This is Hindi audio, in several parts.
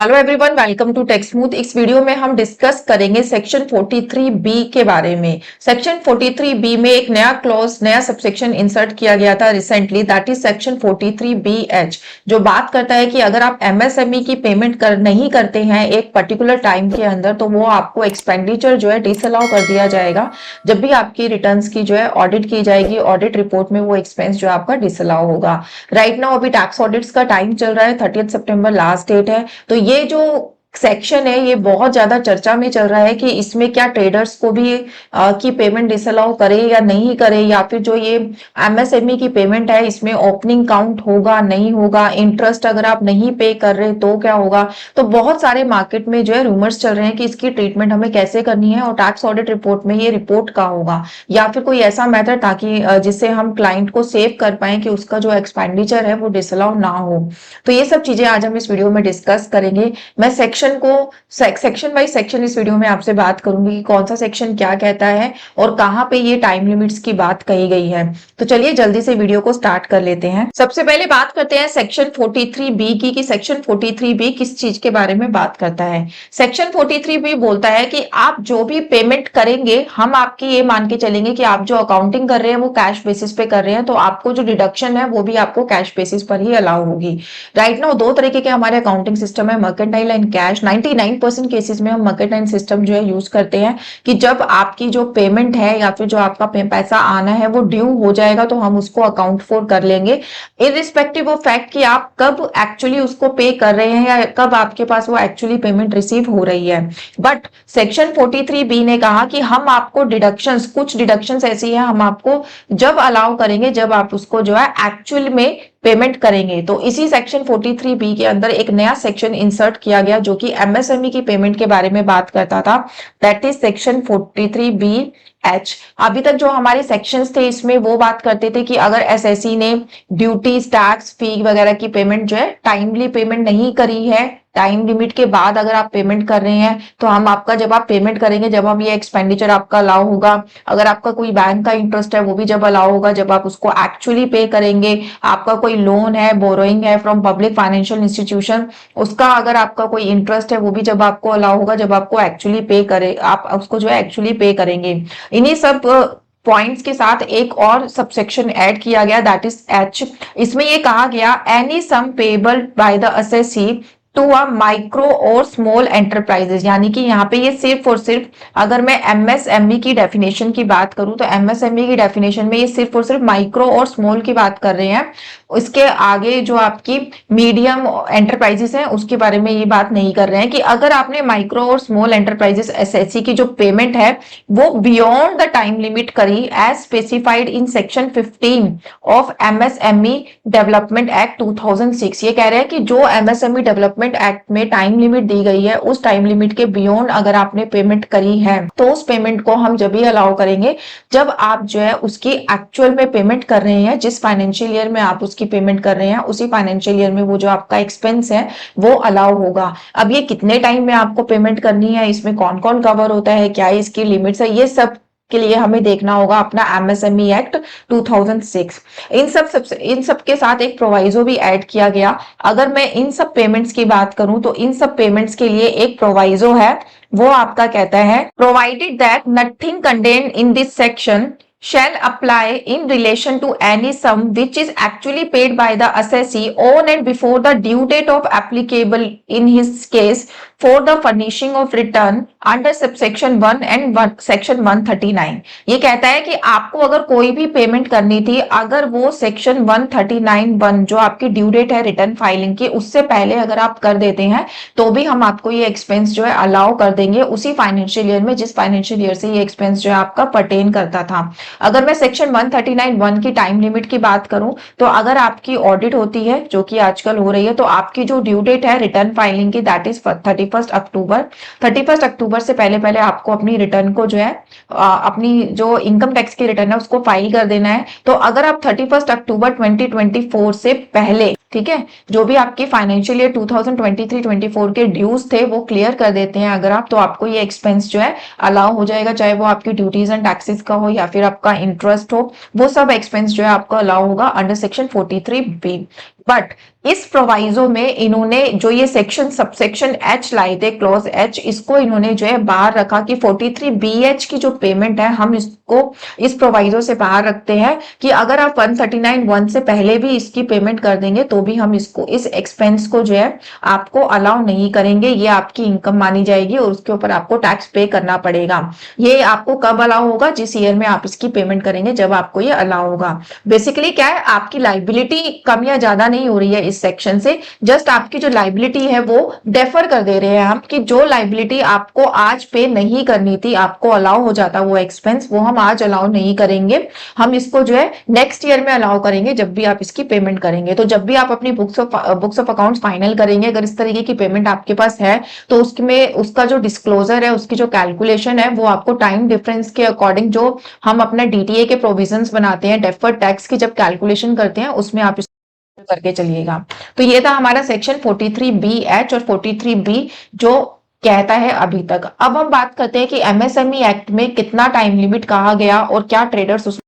Hello everyone, welcome to Tech Smooth. इस वीडियो में हम डिस्कस करेंगे सेक्शन 43B के बारे में। सेक्शन 43B में एक नया क्लॉज, नया सबसेक्शन इंसर्ट किया गया था recently, that is section 43BH, जो बात करता है कि अगर आप एमएसएमई की पेमेंट नहीं करते हैं एक पर्टिकुलर टाइम के अंदर, तो वो आपको एक्सपेंडिचर जो है डिसअलाउ कर दिया जाएगा। जब भी आपकी रिटर्न्स की जो है ऑडिट की जाएगी, ऑडिट रिपोर्ट में वो एक्सपेंस जो आपका डिसअलाउ होगा। राइट नाउ अभी टैक्स ऑडिट्स का टाइम चल रहा है, 30 सितंबर लास्ट डेट है। तो ये जो सेक्शन है ये बहुत ज्यादा चर्चा में चल रहा है कि इसमें क्या ट्रेडर्स को भी की पेमेंट डिसअलाउ करे या नहीं करे, या फिर जो ये एमएसएमई की पेमेंट है इसमें ओपनिंग काउंट होगा नहीं होगा, इंटरेस्ट अगर आप नहीं पे कर रहे तो क्या होगा। तो बहुत सारे मार्केट में जो है रूमर्स चल रहे हैं कि इसकी ट्रीटमेंट हमें कैसे करनी है और टैक्स ऑडिट रिपोर्ट में ये रिपोर्ट का होगा, या फिर कोई ऐसा मेथड ताकि जिससे हम क्लाइंट को सेव कर पाए कि उसका जो एक्सपेंडिचर है वो डिसअलाउ ना हो। तो ये सब चीजें आज हम इस वीडियो में डिस्कस करेंगे। मैं सेक्शन बाय सेक्शन इस वीडियो में आपसे बात करूंगी कि कौन सा सेक्शन क्या कहता है और कहां पे ये टाइम लिमिट्स की बात कही गई है। तो चलिए जल्दी से वीडियो को स्टार्ट कर लेते हैं। सबसे पहले बात करते हैं सेक्शन 43B की कि सेक्शन 43B किस चीज के बारे में बात करता है। सेक्शन 43B बोलता है कि आप जो भी पेमेंट करेंगे, हम आपकी ये मान के चलेंगे कि आप जो अकाउंटिंग कर रहे हैं वो कैश बेसिस पे कर रहे हैं, तो आपको जो डिडक्शन है वो भी आपको कैश बेसिस पर ही अलाउ होगी। राइट नाउ दो तरीके के हमारे अकाउंटिंग सिस्टम है, मर्केंटाइल एंड कैश। 99% केसेस में हम मर्केंटाइल सिस्टम जो है यूज करते हैं कि जब आपकी जो पेमेंट है या फिर जो आपका पैसा आना है वो ड्यू हो जाएगा तो हम उसको अकाउंट फॉर कर लेंगे, इररिस्पेक्टिव ऑफ फैक्ट कि आप कब एक्चुअली उसको पे कर रहे हैं या कब आपके पास वो एक्चुअली पेमेंट रिसीव हो रही है। बट सेक्शन 43B ने कहा कि हम आपको डिडक्शंस, कुछ डिडक्शंस ऐसी है हम आपको जब अलाउ करेंगे जब आप उसको जो है एक्चुअल में पेमेंट करेंगे। तो इसी सेक्शन 43B के अंदर एक नया सेक्शन इंसर्ट किया गया जो कि एमएसएमई की पेमेंट के बारे में बात करता था, दैट इज सेक्शन 43BH। अभी तक जो हमारे सेक्शंस थे इसमें वो बात करते थे कि अगर एसएससी ने ड्यूटीज, टैक्स, फी वगैरह की पेमेंट जो है टाइमली पेमेंट नहीं करी है, टाइम लिमिट के बाद अगर आप पेमेंट कर रहे हैं तो हम आपका, जब आप पेमेंट करेंगे जब हम ये एक्सपेंडिचर आपका अलाउ होगा, अगर आपका कोई बैंक का इंटरेस्ट है वो भी जब अलाउ होगा जब आप उसको एक्चुअली पे करेंगे, आपका कोई लोन है, बोरोइंग है फ्रॉम पब्लिक फाइनेंशियल इंस्टीट्यूशन, उसका अगर आपका कोई इंटरेस्ट है वो भी जब आपको अलाउ होगा जब आपको एक्चुअली पे करे, आप उसको जो है एक्चुअली पे करेंगे। इन्हीं सब पॉइंट्स के साथ एक और सबसेक्शन ऐड किया गया, दैट इज एच। इसमें ये कहा गया any sum payable by the assessee to a micro और स्मॉल एंटरप्राइजेस, यानी कि यहाँ पे ये सिर्फ और सिर्फ, अगर मैं एमएसएमई की डेफिनेशन की बात करूं तो एमएसएमई की डेफिनेशन में ये सिर्फ और सिर्फ माइक्रो और स्मॉल की बात कर रहे हैं। इसके आगे जो आपकी मीडियम एंटरप्राइजेस हैं उसके बारे में ये बात नहीं कर रहे हैं कि अगर आपने माइक्रो और स्मॉल एंटरप्राइजेस एसएससी की जो पेमेंट है वो बियॉन्ड द टाइम लिमिट करी as specified in section 15 of MSME development act 2006। ये कह रहे हैं कि जो एमएसएमई डेवलपमेंट एक्ट में टाइम लिमिट दी गई है उस टाइम लिमिट के बियॉन्ड अगर आपने पेमेंट करी है तो उस पेमेंट को हम जब ही अलाउ करेंगे जब आप जो है उसकी एक्चुअल में पेमेंट कर रहे हैं, जिस फाइनेंशियल ईयर में आप उसकी पेमेंट कर रहे हैं उसी फाइनेंशियल ईयर में वो जो आपका एक्सपेंस है वो अलाउ होगा। अब ये कितने टाइम में आपको पेमेंट करनी है, इसमें कौन कौन कवर होता है, क्या इसकी लिमिट्स है, ये सब के लिए हमें देखना होगा अपना एमएसएमई एक्ट 2006। इन सब के साथ एक प्रोवाइजो भी ऐड किया गया। अगर मैं इन सब पेमेंट्स की बात करूं तो इन सब पेमेंट्स के लिए एक प्रोवाइजो है, वो आपका कहता है provided that nothing contained in this section shall apply in relation to any sum which is actually paid by the assessee on and before the due date of applicable in his case for the furnishing of return under subsection 1 and section 139। ये कहता है कि आपको अगर कोई भी पेमेंट करनी थी, अगर वो सेक्शन 139(1) जो आपकी ड्यू डेट है रिटर्न फाइलिंग की उससे पहले अगर आप कर देते हैं तो भी हम आपको ये एक्सपेंस जो है अलाउ कर देंगे उसी फाइनेंशियल ईयर में जिस फाइनेंशियल ईयर से ये एक्सपेंस जो है आपका पर्टेन करता था। अगर मैं सेक्शन 139(1) की टाइम लिमिट की बात करूं तो अगर आपकी ऑडिट होती है जो कि आजकल हो रही है तो आपकी जो ड्यू डेट है रिटर्न फाइलिंग की दैट इज 31 अक्टूबर। 31 अक्टूबर से पहले पहले आपको अपनी रिटर्न को जो है अपनी जो इनकम टैक्स की रिटर्न है उसको फाइल कर देना है। तो अगर आप 31 अक्टूबर 2024 से पहले, ठीक है, जो भी आपकी फाइनेंशियल ईयर 2023-24 के ड्यूज थे वो क्लियर कर देते हैं अगर आप, तो आपको ये एक्सपेंस जो है अलाउ हो जाएगा, चाहे वो आपकी ड्यूटीज एंड टैक्सेस का हो या फिर आपका इंटरेस्ट हो, वो सब एक्सपेंस जो है आपको अलाउ होगा अंडर सेक्शन 43B। बट इस प्रोवाइजो में इन्होंने जो ये सेक्शन सबसेक्शन एच लाए थे, क्लॉज एच, इसको इन्होंने जो है बाहर रखा कि 43BH की जो पेमेंट है हम इसको इस प्रोवाइजो से बाहर रखते हैं कि अगर आप 139(1) से पहले भी इसकी पेमेंट कर देंगे तो भी हम इसको इस एक्सपेंस को जो है आपको अलाउ नहीं करेंगे, ये आपकी इनकम मानी जाएगी और उसके ऊपर आपको टैक्स पे करना पड़ेगा। ये आपको कब अलाउ होगा? जिस ईयर में आप इसकी पेमेंट करेंगे जब आपको ये अलाउ होगा। बेसिकली क्या है, आपकी लाइबिलिटी कम या ज्यादा नहीं हो रही है इस सेक्शन से, जस्ट आपकी जो लाइबिलिटी है वो डेफर कर दे रहे हैं हम कि जो लाइबिलिटी आपको आज पे नहीं करनी थी, आपको अलाउ हो जाता वो एक्सपेंस, वो हम आज अलाउ नहीं करेंगे, हम इसको जो है नेक्स्ट ईयर में अलाउ करेंगे जब भी आप इसकी पेमेंट करेंगे। तो जब भी आप अपनी बुक्स ऑफ अकाउंट्स फाइनल करेंगे, अगर इस तरीके की पेमेंट आपके पास है तो उसमें उसका जो डिस्क्लोजर है, उसकी जो कैलकुलेशन है वो आपको टाइम डिफरेंस के अकॉर्डिंग जो हम अपने डीटीए के प्रोविजंस बनाते हैं डेफर्ड टैक्स की जब कैलकुलेशन करते हैं उसमें आप करके चलिएगा। तो ये था हमारा सेक्शन 43BH और 43B जो कहता है अभी तक। अब हम बात करते हैं कि एमएसएमई एक्ट में कितना टाइम लिमिट कहा गया और क्या ट्रेडर्स होते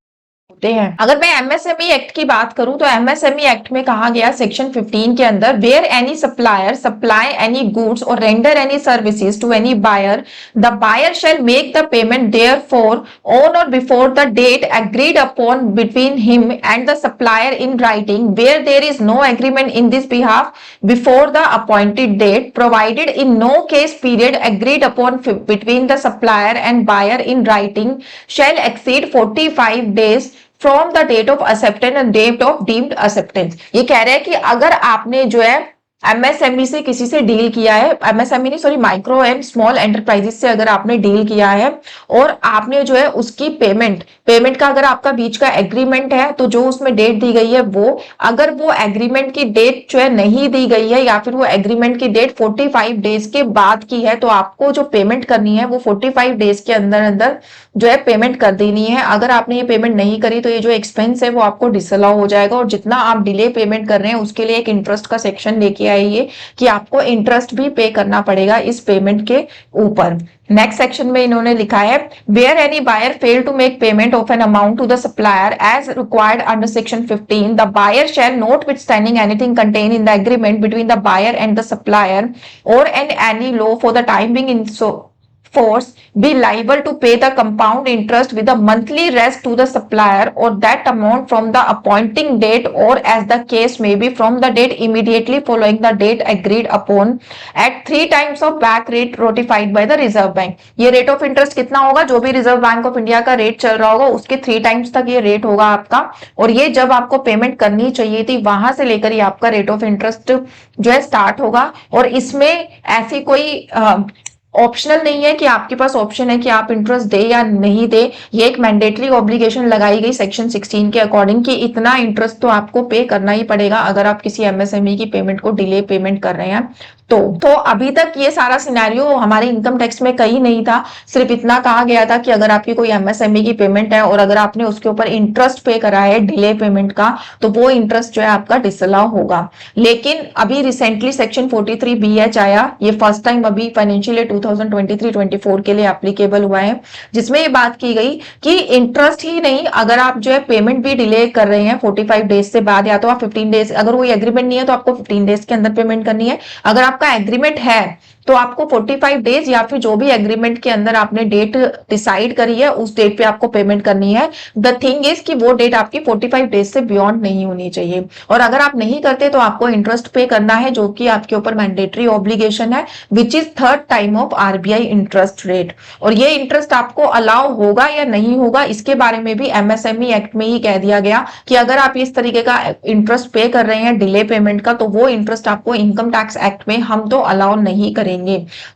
हैं। अगर मैं एमएसएमई एक्ट की बात करूं तो एमएसएमई एक्ट में कहा गया सेक्शन 15 के अंदर, where any supplier supply any goods or render any services to any buyer, the buyer shall make the payment therefor on or before the date agreed upon between him and the supplier in writing, where there is no agreement in this behalf before the appointed date, provided in no case period agreed upon between the supplier and buyer in writing shall exceed 45 days from the date of acceptance and date of deemed acceptance. ये कह रहे हैं कि अगर आपने जो है एमएसएमई से किसी से डील किया है, एमएसएमई नहीं sorry micro and small enterprises से अगर आपने डील किया है और आपने जो है उसकी पेमेंट का अगर आपका बीच का एग्रीमेंट है तो जो उसमें डेट दी गई है वो, अगर वो एग्रीमेंट की डेट जो है नहीं दी गई है या फिर वो एग्रीमेंट की डेट 45 डेज के बाद की है तो आपको जो पेमेंट करनी है वो 45 डेज के अंदर अंदर जो है पेमेंट कर देनी है। अगर आपने ये पेमेंट नहीं करी तो ये जो एक्सपेंस है वो आपको डिसअलाउ हो जाएगा और जितना आप डिले पेमेंट कर रहे हैं उसके लिए एक इंटरेस्ट का सेक्शन लेके आइए कि आपको इंटरेस्ट भी पे करना पड़ेगा इस पेमेंट के ऊपर। नेक्स्ट सेक्शन में इन्होंने लिखा है, where any buyer fail to make payment of an amount to the supplier as required under section 15, the buyer shall notwithstanding anything contained in the agreement between the buyer and the supplier or any law for the time being in force be liable to pay the compound interest with a monthly rest to the supplier or that amount from the appointing date or as the case may be from the date immediately following the date agreed upon at 3 times of back rate notified by the Reserve Bank। ये रेट ऑफ इंटरेस्ट कितना होगा? जो भी रिजर्व बैंक ऑफ इंडिया का रेट चल रहा होगा उसके 3 टाइम्स तक ये रेट होगा आपका, और ये जब आपको पेमेंट करनी चाहिए थी वहां से लेकर ही आपका रेट ऑफ इंटरेस्ट जो है स्टार्ट होगा। और इसमें ऐसी कोई ऑप्शनल नहीं है कि आपके पास ऑप्शन है कि आप इंटरेस्ट दे या नहीं दे, ये एक मैंडेटरी ऑब्लिगेशन लगाई गई सेक्शन 16 के अकॉर्डिंग कि इतना इंटरेस्ट तो आपको पे करना ही पड़ेगा अगर आप किसी एमएसएमई की पेमेंट को डिले पेमेंट कर रहे हैं। तो अभी तक ये सारा सिनेरियो हमारे इनकम टैक्स में कहीं नहीं था, सिर्फ इतना कहा गया था कि अगर आपकी कोई एमएसएमई की पेमेंट है और अगर आपने उसके ऊपर इंटरेस्ट पे करा है डिले पेमेंट का तो वो इंटरेस्ट जो है आपका डिसअलाउ होगा। लेकिन अभी रिसेंटली सेक्शन 43BH आया, ये फर्स्ट टाइम अभी फाइनेंशियल ईयर 2023-24 के लिए एप्लीकेबल हुआ है, जिसमें ये बात की गई कि इंटरेस्ट ही नहीं, अगर आप जो है पेमेंट भी डिले कर रहे हैं 45 डेज से बाद या तो आप 15 डेज, अगर कोई एग्रीमेंट नहीं है तो आपको 15 डेज के अंदर पेमेंट करनी है, अगर आपका एग्रीमेंट है तो आपको 45 डेज या फिर जो भी एग्रीमेंट के अंदर आपने डेट डिसाइड करी है उस डेट पे आपको पेमेंट करनी है। द थिंग इज कि वो डेट आपकी 45 डेज से बियॉन्ड नहीं होनी चाहिए, और अगर आप नहीं करते तो आपको इंटरेस्ट पे करना है जो कि आपके ऊपर मैंडेटरी ऑब्लिगेशन है, which is 3rd time of RBI interest rate. और ये इंटरेस्ट आपको अलाउ होगा या नहीं होगा इसके बारे में भी एमएसएमई एक्ट में ही कह दिया गया कि अगर आप इस तरीके का इंटरेस्ट पे कर रहे हैं डिले पेमेंट का तो वो इंटरेस्ट आपको इनकम टैक्स एक्ट में हम तो अलाउ नहीं करेंगे।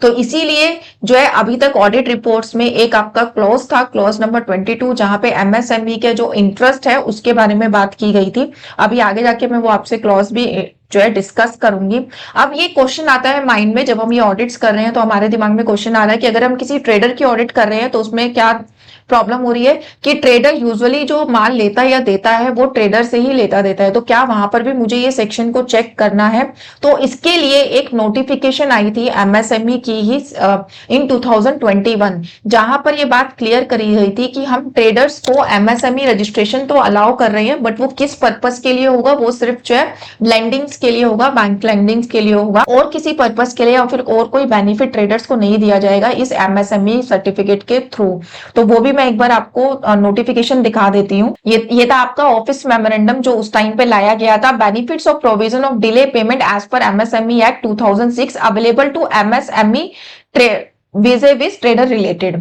तो इसीलिए जो है अभी तक ऑडिट रिपोर्ट्स में एक आपका क्लॉज था, क्लॉज नंबर 22, जहां पे एमएसएमई के जो इंटरेस्ट है उसके बारे में बात की गई थी। अभी आगे जाके मैं वो आपसे क्लॉज भी जो है डिस्कस करूंगी। अब ये क्वेश्चन आता है माइंड में जब हम ये ऑडिट्स कर रहे हैं तो हमारे दिमाग में क्वेश्चन आ रहा है कि अगर हम किसी ट्रेडर की ऑडिट कर रहे हैं तो उसमें क्या प्रॉब्लम हो रही है कि ट्रेडर यूजुअली जो माल लेता या देता है वो ट्रेडर से ही लेता देता है, तो क्या वहां पर भी मुझे ये सेक्शन को चेक करना है? तो इसके लिए एक नोटिफिकेशन आई थी एमएसएमई की ही इन 2021, जहां पर ये बात क्लियर करी गई थी कि हम ट्रेडर्स को एमएसएमई रजिस्ट्रेशन तो अलाउ कर रहे हैं, बट वो किस पर्पस के लिए होगा? वो सिर्फ जो है लेंडिंग्स के लिए होगा, बैंक लेंडिंग्स के लिए होगा, और किसी पर्पस के लिए या फिर और कोई बेनिफिट ट्रेडर्स को नहीं दिया जाएगा इस एमएसएमई सर्टिफिकेट के थ्रू। तो वो भी मैं एक बार आपको नोटिफिकेशन दिखा देती हूँ। ये था आपका ऑफिस मेमोरेंडम जो उस टाइम पे लाया गया था। Benefits of provision of delay payment as per MSME act 2006 available to MSME vis-a-vis trader related.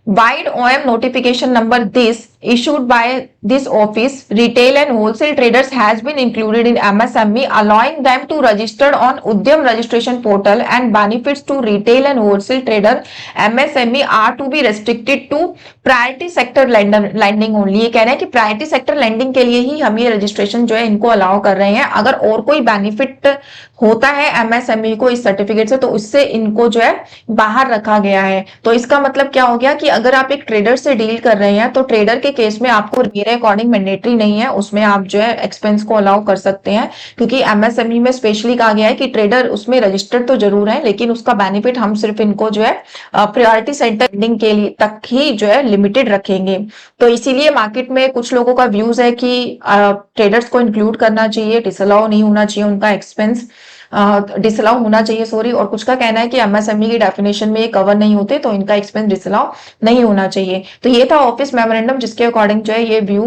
Wide OM notification number this issued by this office, retail and wholesale traders has been included in MSME, allowing them to register on Udyam registration portal, and benefits to retail and wholesale trader MSME are to be restricted to priority sector lending only. ये कह रहे हैं कि प्रायोरिटी सेक्टर लैंडिंग के लिए ही हम ये रजिस्ट्रेशन जो है इनको अलाउ कर रहे हैं। अगर और कोई बेनिफिट होता है एमएसएमई को इस सर्टिफिकेट से तो उससे इनको जो है बाहर रखा गया है। तो इसका मतलब क्या हो गया कि अगर आप एक ट्रेडर से डील कर रहे हैं तो ट्रेडर के केस में आपको मेरे अकॉर्डिंग मैंडेटरी नहीं है, उसमें आप जो है एक्सपेंस को अलाउ कर सकते हैं, क्योंकि एमएसएमई में स्पेशली कहा गया है कि ट्रेडर उसमें रजिस्टर्ड तो जरूर है लेकिन उसका बेनिफिट हम सिर्फ इनको जो है प्रायोरिटी सेक्टर लैंडिंग के लिए तक ही जो है लिमिटेड रखेंगे। तो इसीलिए मार्केट में कुछ लोगों का व्यूज है कि ट्रेडर्स को इंक्लूड करना चाहिए, डिसअलाउ नहीं होना चाहिए, उनका एक्सपेंस डिसअलाउ होना चाहिए, सॉरी, और कुछ का कहना है कि एमएसएमई की डेफिनेशन में ये कवर नहीं होते तो इनका एक्सपेंस डिसअलाउ नहीं होना चाहिए। तो ये था ऑफिस मेमोरेंडम जिसके अकॉर्डिंग जो है ये व्यू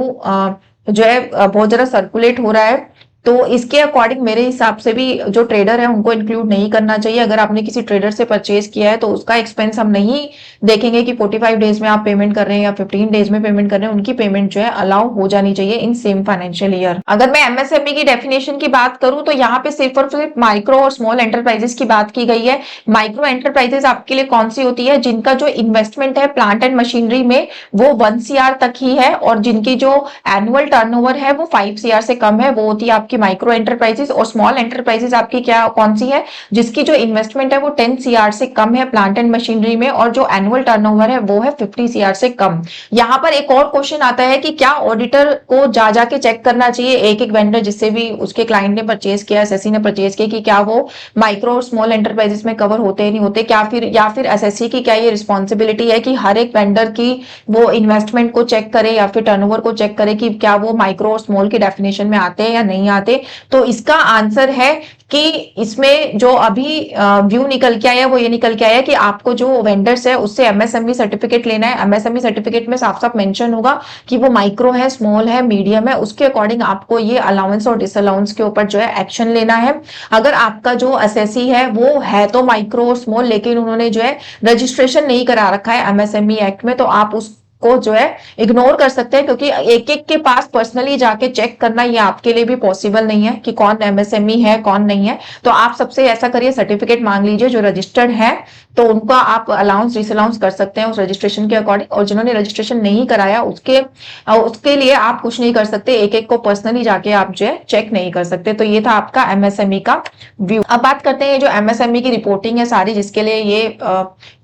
जो है बहुत ज्यादा सर्कुलेट हो रहा है। तो इसके अकॉर्डिंग मेरे हिसाब से भी जो ट्रेडर है उनको इंक्लूड नहीं करना चाहिए। अगर आपने किसी ट्रेडर से परचेज किया है तो उसका एक्सपेंस हम नहीं देखेंगे कि 45 डेज में आप पेमेंट कर रहे हैं या 15 डेज में पेमेंट कर रहे हैं, उनकी पेमेंट जो है अलाउ हो जानी चाहिए इन सेम फाइनेंशियल ईयर। अगर मैं एमएसएमई की डेफिनेशन की बात करूं तो यहाँ पे सिर्फ और सिर्फ माइक्रो और स्मॉल एंटरप्राइजेस की बात की गई है। माइक्रो एंटरप्राइजेस आपके लिए कौन सी होती है? जिनका जो इन्वेस्टमेंट है प्लांट एंड मशीनरी में वो 1 CR तक ही है और जिनकी जो एनुअल टर्नओवर है वो 5 CR से कम है, वो होती है आपकी माइक्रो एंटरप्राइजेस। और स्मॉल एंटरप्राइजेस आपकी क्या कौन सी है? जिसकी जो इन्वेस्टमेंट है वो 10 CR से कम है प्लांट एंड मशीनरी में और जो एनुअल टर्नओवर है वो है 50 CR से कम। यहाँ पर एक और क्वेश्चन आता है कि क्या ऑडिटर को जा जाके चेक करना चाहिए एक एक वेंडर जिससे भी उसके क्लाइंट ने परचेज किया, एसएससी ने परचेज किया, कि क्या वो माइक्रो और स्मॉल एंटरप्राइजेस में कवर होते हैं नहीं होते? क्या फिर एसएससी की क्या ये रिस्पॉन्सिबिलिटी है कि हर एक वेंडर की वो इन्वेस्टमेंट को चेक करे या फिर टर्नओवर को चेक करे कि क्या वो माइक्रो और स्मॉल की डेफिनेशन में आते हैं या नहीं आते? तो इसका आंसर है कि इसमें जो अभी व्यू निकल के आया वो ये निकल के आया कि आपको जो वेंडर्स है उससे एमएसएमई सर्टिफिकेट लेना है। एमएसएमई सर्टिफिकेट में साफ साफ मेंशन होगा कि वो माइक्रो है, स्मॉल है, मीडियम है, उसके अकॉर्डिंग आपको ये अलाउंस और डिसअलाउंस के ऊपर जो है एक्शन लेना है। अगर आपका जो एसएससी है वो है तो माइक्रो और स्मॉल लेकिन उन्होंने जो है रजिस्ट्रेशन नहीं करा रखा है एमएसएमई एक्ट में, तो आप उस को जो है इग्नोर कर सकते हैं, क्योंकि एक एक के पास पर्सनली जाके चेक करना ये आपके लिए भी पॉसिबल नहीं है कि कौन एमएसएमई है कौन नहीं है। तो आप सबसे ऐसा करिए, सर्टिफिकेट मांग लीजिए, जो रजिस्टर्ड है तो उनका आप अलाउंस डिसअलाउंस कर सकते हैं उस रजिस्ट्रेशन के अकॉर्डिंग, और जिन्होंने रजिस्ट्रेशन नहीं कराया उसके लिए आप कुछ नहीं कर सकते, एक एक को पर्सनली जाके आप जो है चेक नहीं कर सकते। तो ये था आपका एमएसएमई का व्यू। अब बात करते हैं जो एमएसएमई की रिपोर्टिंग है सारी, जिसके लिए ये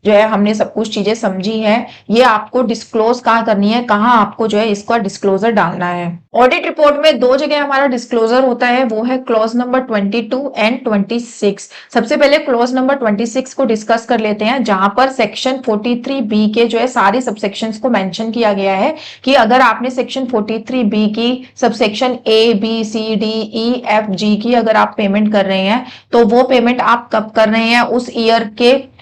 जो है हमने सब कुछ चीजें समझी है, ये आपको डिस्क्लोज कहाँ करनी है, कहाँ आपको जो है इसका डिस्क्लोजर डालना है। ऑडिट रिपोर्ट में 2 जगह हमारा डिस्क्लोजर होता है, वो है क्लॉज नंबर 22 एंड 26। सबसे पहले क्लॉज नंबर 26 को डिस्कस कर लेते हैं, जहां पर सेक्शन 43B के जो है सारे सबसेक्शंस को मेंशन किया गया है कि अगर आपने सेक्शन 43B की subsection A, B, C, D, E, F, G की अगर आप पेमेंट कर रहे हैं तो वो पेमेंट आप कब कर रहे हैं?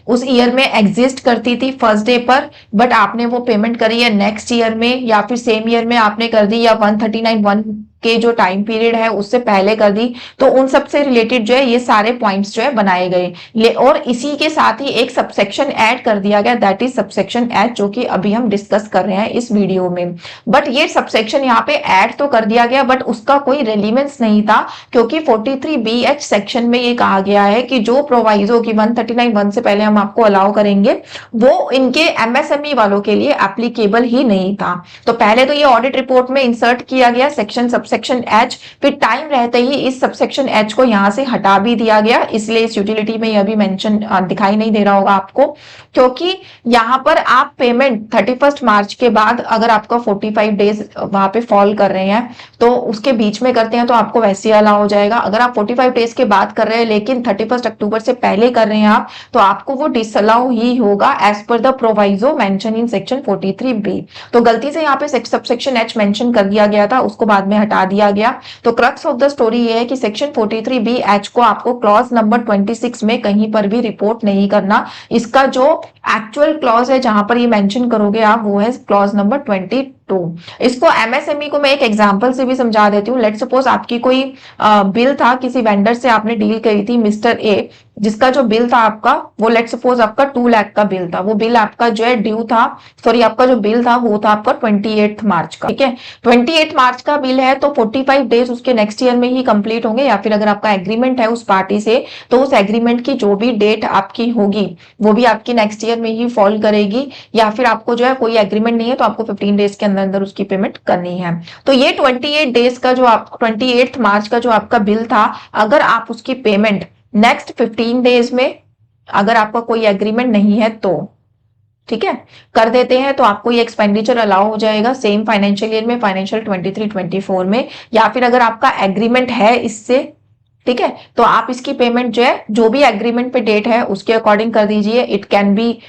उस ईयर में एग्जिस्ट करती थी फर्स्ट डे पर, बट आपने वो पेमेंट करी है नेक्स्ट ईयर में, या फिर सेम ईयर में आपने कर दी, या 139(1) के जो टाइम पीरियड है उससे पहले कर दी। तो उन सब से रिलेटेड जो है ये सारे पॉइंट्स जो है बनाए गए, और इसी के साथ ही एक सबसेक्शन ऐड कर दिया गया, दैट इज सबसेक्शन एच, जो कि अभी हम डिस्कस कर रहे हैं इस वीडियो में। बट ये सबसेक्शन यहाँ पे ऐड तो कर दिया गया बट उसका कोई रेलिवेंस नहीं था, क्योंकि 43BH सेक्शन में ये कहा गया है कि जो प्रोवाइजो की 139(1) से पहले हम आपको अलाउ करेंगे वो इनके एमएसएमई वालों के लिए एप्लीकेबल ही नहीं था। तो पहले तो ये ऑडिट रिपोर्ट में इंसर्ट किया गया सेक्शन सबसेक्शन एच, फिर टाइम रहते ही इस सबसेक्शन एच को यहाँ से हटा भी दिया गया, इसलिए इस यूटिलिटी में यह भी मेंशन दिखाई नहीं दे रहा होगा आपको, क्योंकि यहाँ पर आप पेमेंट 31 मार्च के बाद अगर आपका 45 डेज वहां पे फॉल कर रहे हैं तो उसके बीच में करते हैं तो आपको वैसे अलाउ हो जाएगा। अगर आप 45 डेज के बाद कर रहे हैं लेकिन 31 अक्टूबर से पहले कर रहे हैं आप, तो आपको वो डिसअलाउ ही होगा as per the proviso mention in section 43B। तो गलती से यहाँ पे सबसेक्शन एच मेंशन कर दिया गया था, उसको बाद में हटा दिया गया। तो क्रक्स ऑफ द स्टोरी ये है कि सेक्शन 43B एच को आपको क्लॉज नंबर 26 में कहीं पर भी रिपोर्ट नहीं करना। इसका जो एक्चुअल क्लॉज है जहां पर ये मेंशन करोगे आप, वो है क्लॉज नंबर 22। इसको एमएसएमई को मैं एक एग्जांपल से भी समझा देती हूँ। लेट सपोज आपकी कोई बिल था, किसी वेंडर से आपने डील करी थी मिस्टर ए, जिसका जो बिल था आपका वो लेट सपोज आपका 2 लाख का बिल था। वो बिल आपका जो है ड्यू था, सॉरी आपका जो बिल था वो था आपका 28 मार्च का, ठीक है। 28 मार्च का बिल है तो 45 डेज उसके नेक्स्ट ईयर में ही कंप्लीट होंगे, या फिर अगर आपका एग्रीमेंट है उस पार्टी से तो उस एग्रीमेंट की जो भी डेट आपकी होगी वो भी आपकी नेक्स्ट ईयर में ही फॉल करेगी, या फिर आपको जो है कोई एग्रीमेंट नहीं है तो आपको 15 डेज के अंदर अंदर उसकी पेमेंट करनी है। तो ये 28 डेज का जो आप 28 मार्च का जो आपका बिल था, अगर आप उसकी पेमेंट नेक्स्ट 15 डेज में, अगर आपका कोई एग्रीमेंट नहीं है तो ठीक है कर देते हैं, तो आपको ये एक्सपेंडिचर अलाउ हो जाएगा सेम फाइनेंशियल ईयर में, फाइनेंशियल 23-24 में। या फिर अगर आपका एग्रीमेंट है इससे, ठीक है, तो आप इसकी पेमेंट जो है जो भी एग्रीमेंट पे डेट है उसके अकॉर्डिंग कर दीजिए। इट कैन बी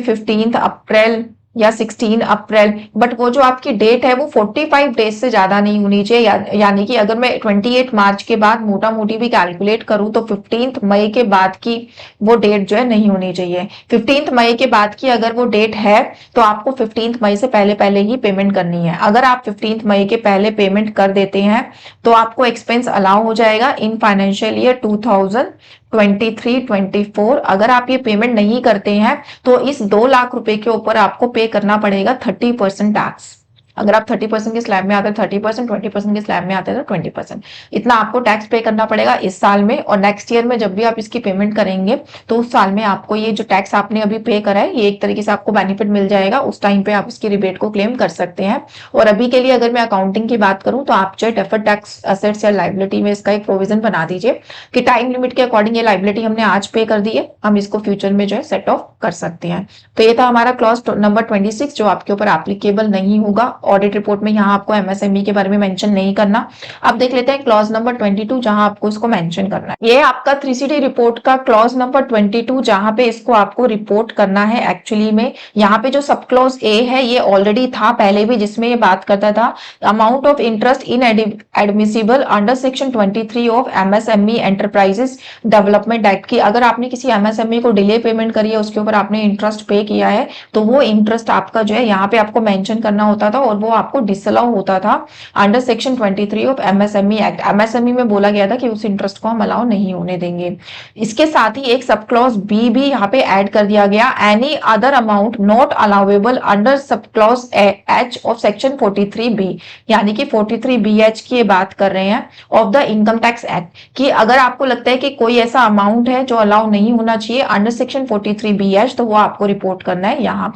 15 अप्रैल या 16 अप्रैल, बट वो जो आपकी डेट है वो 45 डेज से ज्यादा नहीं होनी चाहिए। यानी कि अगर मैं 28 मार्च के बाद मोटा मोटी भी कैलकुलेट करूं तो 15 मई के बाद की वो डेट जो है नहीं होनी चाहिए। 15 मई के बाद की अगर वो डेट है तो आपको 15 मई से पहले पहले ही पेमेंट करनी है। अगर आप 15 मई के पहले पेमेंट कर देते हैं तो आपको एक्सपेंस अलाउ हो जाएगा इन फाइनेंशियल ईयर 2023-24। अगर आप ये पेमेंट नहीं करते हैं तो इस 2 लाख रुपए के ऊपर आपको पे करना पड़ेगा 30% टैक्स। अगर आप 30% के स्लैब में आते हैं 30%, 20% के स्लैब में आते हैं तो 20%, इतना आपको टैक्स पे करना पड़ेगा इस साल में। और नेक्स्ट ईयर में जब भी आप इसकी पेमेंट करेंगे तो उस साल में आपको ये जो टैक्स आपने अभी पे करा है ये एक तरीके से आपको बेनिफिट मिल जाएगा, उस टाइम पे आप इसकी रिबेट को क्लेम कर सकते हैं। और अभी के लिए अगर मैं अकाउंटिंग की बात करूं तो आप जो डेफर्ड टैक्स असेट्स या लाइबिलिटी में इसका एक प्रोविजन बना दीजिए कि टाइम लिमिट के अकॉर्डिंग ये लाइबिलिटी हमने आज पे कर दी है, हम इसको फ्यूचर में जो है सेट ऑफ कर सकते हैं। तो ये था हमारा क्लॉज नंबर 26 जो आपके ऊपर एप्लीकेबल नहीं होगा। ऑडिट रिपोर्ट में यहाँ आपको एमएसएमई के बारे में मेंशन नहीं करना। अब देख लेते हैं क्लॉज नंबर 22 जहां आपको इसको मेंशन करना है। ये आपका 3CD रिपोर्ट का क्लॉज नंबर 22 जहां पे इसको आपको रिपोर्ट करना है। एक्चुअली में यहाँ पे जो सब क्लॉज ए है ये ऑलरेडी था पहले भी, जिसमें ये बात करता था amount of interest in admissible under section 23 of MSME enterprises development act की। अगर आपने किसी एमएसएमई को डिले पेमेंट करी है, उसके ऊपर आपने इंटरेस्ट पे किया है, तो वो इंटरेस्ट आपका जो है यहाँ पे आपको मेंशन करना होता था और वो आपको डिसअलाउ होता था under section 23 of MSME act. MSME में बोला गया था कि उस इंटरेस्ट को हम अलाउ नहीं होने देंगे। इसके साथ ही एक सब क्लॉज बी भी यहाँ पे ऐड कर दिया गया, any other amount not allowable under sub clause H of section 43B, यानी कि 43BH की बात कर रहे हैं of the income tax act, कि अगर आपको लगता है कि कोई ऐसा अमाउंट है जो अलाउ नहीं होना चाहिए अंडर सेक्शन 43BH तो वो आपको रिपोर्ट करना है। यहाँ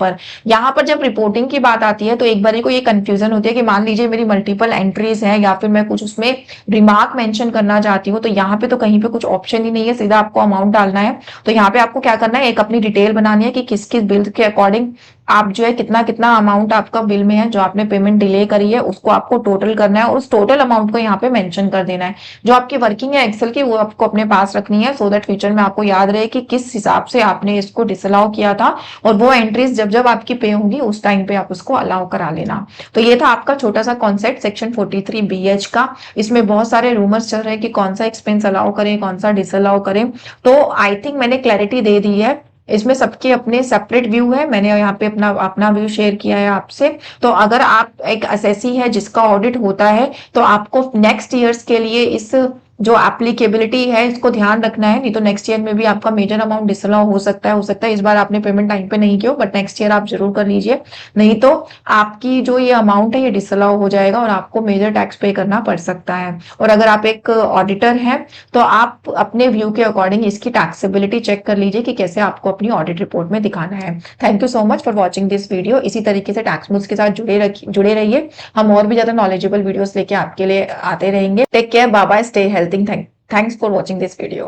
पर जब रिपोर्टिंग की बात आती है तो एक बार को ये कंफ्यूजन होती है कि मान लीजिए मेरी मल्टीपल एंट्रीज हैं या फिर मैं कुछ उसमें रिमार्क मेंशन करना चाहती हूँ, तो यहाँ पे तो कहीं पे कुछ ऑप्शन ही नहीं है, सीधा आपको अमाउंट डालना है। तो यहाँ पे आपको क्या करना है, एक अपनी डिटेल बनानी है कि किस किस बिल के अकॉर्डिंग आप जो है कितना कितना अमाउंट आपका बिल में है जो आपने पेमेंट डिले करी है, उसको आपको टोटल करना है और उस टोटल अमाउंट को यहाँ पे मेंशन कर देना है। जो आपकी वर्किंग है एक्सेल की वो आपको अपने पास रखनी है, सो दैट फ्यूचर में आपको याद रहे कि किस हिसाब से आपने इसको डिसअलाउ किया था, और वो एंट्रीज जब जब आपकी पे होंगी उस टाइम पे आप उसको अलाउ करा लेना। तो ये था आपका छोटा सा कॉन्सेप्ट सेक्शन 43BH का। इसमें बहुत सारे रूमर्स चल रहे हैं कि कौन सा एक्सपेंस अलाउ करें, कौन सा डिसअलाउ करें, तो आई थिंक मैंने क्लैरिटी दे दी है। इसमें सबके अपने सेपरेट व्यू है, मैंने यहाँ पे अपना व्यू शेयर किया है आपसे। तो अगर आप एक एसएससी है जिसका ऑडिट होता है तो आपको नेक्स्ट ईयर्स के लिए इस जो एप्लीकेबिलिटी है इसको ध्यान रखना है, नहीं तो नेक्स्ट ईयर में भी आपका मेजर अमाउंट डिसअलाउ हो सकता है इस बार आपने पेमेंट टाइम पे नहीं किया, बट नेक्स्ट ईयर आप जरूर कर लीजिए, नहीं तो आपकी जो ये अमाउंट है ये डिसअलाउ हो जाएगा और आपको मेजर टैक्स पे करना पड़ सकता है। और अगर आप एक ऑडिटर हैं तो आप अपने व्यू के अकॉर्डिंग इसकी टैक्सेबिलिटी चेक कर लीजिए कि कैसे आपको अपनी ऑडिट रिपोर्ट में दिखाना है। Thank you so much for watching this video. इसी तरीके से टैक्स मूव्स के साथ जुड़े रहिए, हम और भी ज्यादा नॉलेजेबल वीडियोस लेके आपके लिए आते रहेंगे। Take care, bye bye, stay healthy, thanks for watching this video.